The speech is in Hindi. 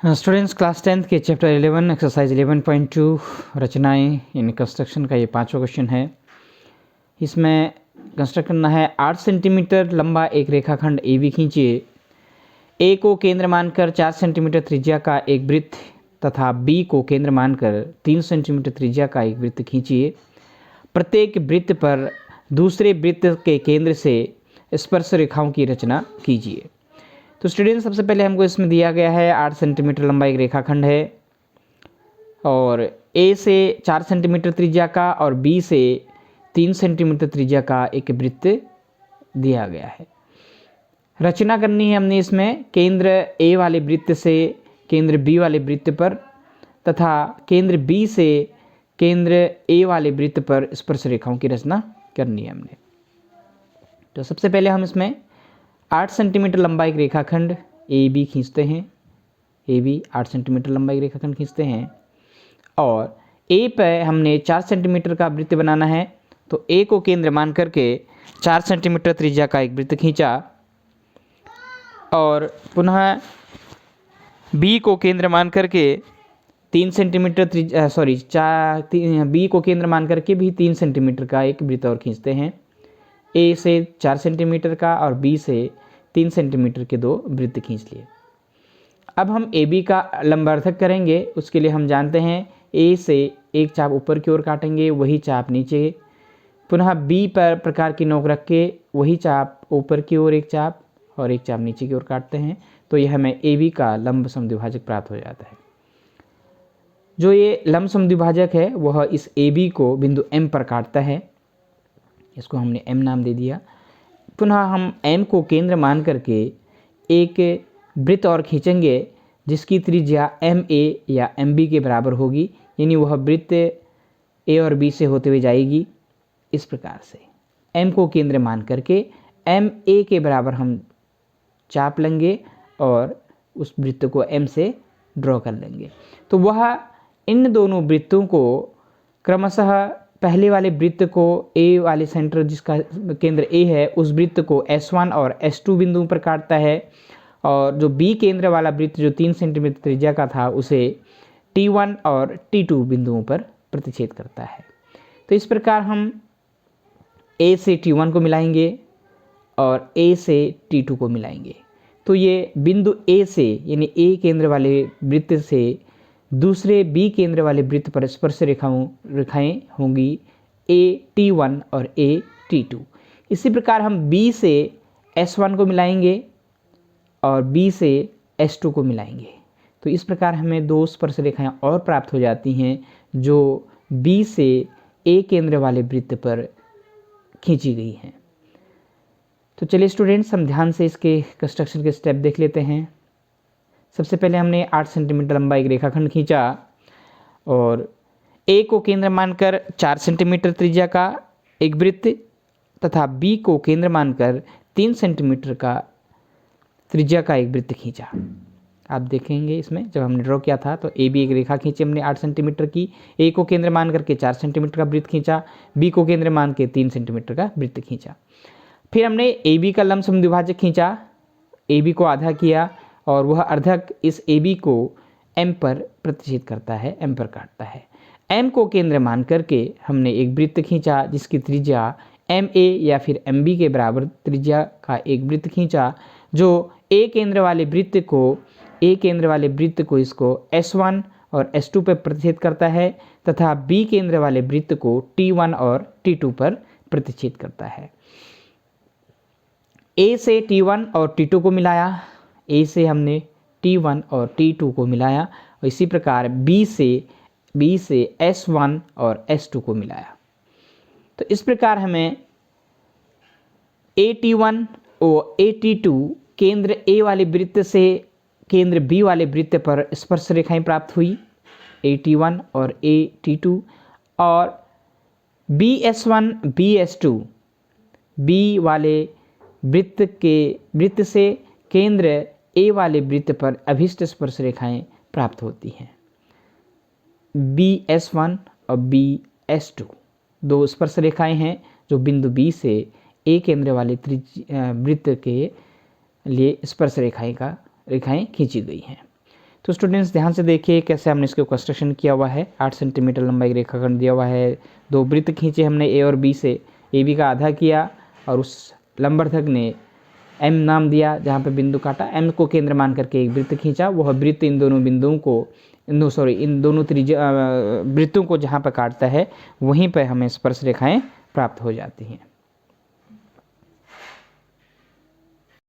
स्टूडेंट्स क्लास 10th के चैप्टर 11 एक्सरसाइज 11.2 रचनाएं इन कंस्ट्रक्शन का ये 5वां क्वेश्चन है। इसमें कंस्ट्रक्ट करना है 8 सेंटीमीटर लंबा एक रेखाखंड ए बी खींचिए। ए को केंद्र मानकर 4 सेंटीमीटर त्रिज्या का एक वृत्त तथा बी को केंद्र मानकर 3 सेंटीमीटर त्रिज्या का एक वृत्त खींचिए। प्रत्येक वृत्त पर दूसरे वृत्त के केंद्र से स्पर्श रेखाओं की रचना कीजिए। तो स्टूडेंट सबसे पहले हमको इसमें दिया गया है 8 सेंटीमीटर लंबा एक रेखाखंड है और ए से 4 सेंटीमीटर त्रिज्या का और बी से 3 सेंटीमीटर त्रिज्या का एक वृत्त दिया गया है। रचना करनी है हमने इसमें केंद्र ए वाले वृत्त से केंद्र बी वाले वृत्त पर तथा केंद्र बी से केंद्र ए वाले वृत्त पर स्पर्श रेखाओं की रचना करनी है हमने। तो सबसे पहले हम इसमें 8 सेंटीमीटर लंबा एक रेखाखंड ए बी खींचते हैं। ए बी 8 सेंटीमीटर लंबा एक रेखाखंड खींचते हैं और ए पर हमने 4 सेंटीमीटर का वृत्त बनाना है। तो ए को केंद्र मान करके 4 सेंटीमीटर त्रिज्या का एक वृत्त खींचा और पुनः बी को केंद्र मान करके 3 सेंटीमीटर बी को केंद्र मान करके भी 3 सेंटीमीटर का एक वृत्त और खींचते हैं। ए से 4 सेंटीमीटर का और बी से 3 सेंटीमीटर के 2 वृत्त खींच लिए। अब हम ए बी का लंबार्थक करेंगे। उसके लिए हम जानते हैं ए से एक चाप ऊपर की ओर काटेंगे, वही चाप नीचे, पुनः बी पर प्रकार की नोक रख के वही चाप ऊपर की ओर एक चाप और एक चाप नीचे की ओर काटते हैं। तो यह हमें ए बी का लंब समद्विभाजक प्राप्त हो जाता है। जो ये लंब समद्विभाजक है वह इस ए बी को बिंदु एम पर काटता है। इसको हमने m नाम दे दिया। पुनः हम m को केंद्र मान करके एक वृत्त और खींचेंगे जिसकी त्रिज्या ma या mb के बराबर होगी, यानी वह वृत्त a और b से होते हुए जाएगी। इस प्रकार से m को केंद्र मान करके ma के बराबर हम चाप लेंगे और उस वृत्त को m से ड्रॉ कर लेंगे। तो वह इन दोनों वृत्तों को क्रमशः पहले वाले वृत्त को ए वाले सेंटर जिसका केंद्र ए है उस वृत्त को S1 और S2 बिंदुओं पर काटता है और जो बी केंद्र वाला वृत्त जो 3 सेंटीमीटर त्रिज्या का था उसे T1 और T2 बिंदुओं पर प्रतिच्छेद करता है। तो इस प्रकार हम ए से T1 को मिलाएंगे और ए से T2 को मिलाएंगे। तो ये बिंदु ए से यानी ए केंद्र वाले वृत्त से दूसरे बी केंद्र वाले वृत्त पर स्पर्श रेखाएं होंगी A-T1 और A-T2। इसी प्रकार हम B से S1 को मिलाएंगे और B से S2 को मिलाएंगे। तो इस प्रकार हमें 2 स्पर्श रेखाएं और प्राप्त हो जाती हैं जो B से A केंद्र वाले वृत्त पर खींची गई हैं। तो चलिए स्टूडेंट्स हम ध्यान से इसके कंस्ट्रक्शन के स्टेप देख लेते हैं। सबसे पहले हमने 8 सेंटीमीटर लंबा एक रेखाखंड खींचा और ए को केंद्र मानकर 4 सेंटीमीटर त्रिज्या का एक वृत्त तथा बी को केंद्र मानकर 3 सेंटीमीटर का त्रिज्या का एक वृत्त खींचा। आप देखेंगे इसमें जब हमने ड्रॉ किया था तो ए बी एक रेखा खींची हमने 8 सेंटीमीटर की, ए को केंद्र मान करके 4 सेंटीमीटर का वृत्त खींचा, बी को केंद्र मान के 3 सेंटीमीटर का वृत्त खींचा। फिर हमने ए बी का लंब समद्विभाजक खींचा, ए बी को आधा किया और वह अर्धक इस ए बी को m पर प्रतिच्छेद करता है, m पर काटता है। m को केंद्र मान करके हमने एक वृत्त खींचा जिसकी त्रिज्या ma या फिर mb के बराबर त्रिज्या का एक वृत्त खींचा जो a केंद्र वाले वृत्त को इसको S1 और S2 पर प्रतिच्छेद करता है तथा b केंद्र वाले वृत्त को T1 और T2 पर प्रतिच्छेद करता है। a से T1 और T2 को मिलाया, ए से हमने T1 और T2 को मिलाया और इसी प्रकार B से S1 और S2 को मिलाया। तो इस प्रकार हमें AT1 और AT2 केंद्र A वाले वृत्त से केंद्र B वाले वृत्त पर स्पर्श रेखाएं प्राप्त हुई AT1 और AT2 और BS1 BS2 B वाले वृत्त से केंद्र ए वाले वृत्त पर अभिष्ट स्पर्श रेखाएं प्राप्त होती हैं। BS1 और BS2 2 स्पर्श रेखाएं हैं जो बिंदु B से ए केंद्र वाले वृत्त के लिए स्पर्श रेखाएं खींची गई हैं। तो स्टूडेंट्स ध्यान से देखिए कैसे हमने इसको कंस्ट्रक्शन किया हुआ है। 8 सेंटीमीटर लंबा एक रेखाखंड दिया हुआ है, 2 वृत्त खींचे हमने ए और बी से, ए बी का आधा किया और उस लंबरधक ने एम नाम दिया जहाँ पे बिंदु काटा, एम को केंद्र मान करके एक वृत्त खींचा, वह वृत्त इन दोनों बिंदुओं को इन दोनों त्रिज्या वृत्तों को जहाँ पर काटता है वहीं पर हमें स्पर्श रेखाएं प्राप्त हो जाती हैं।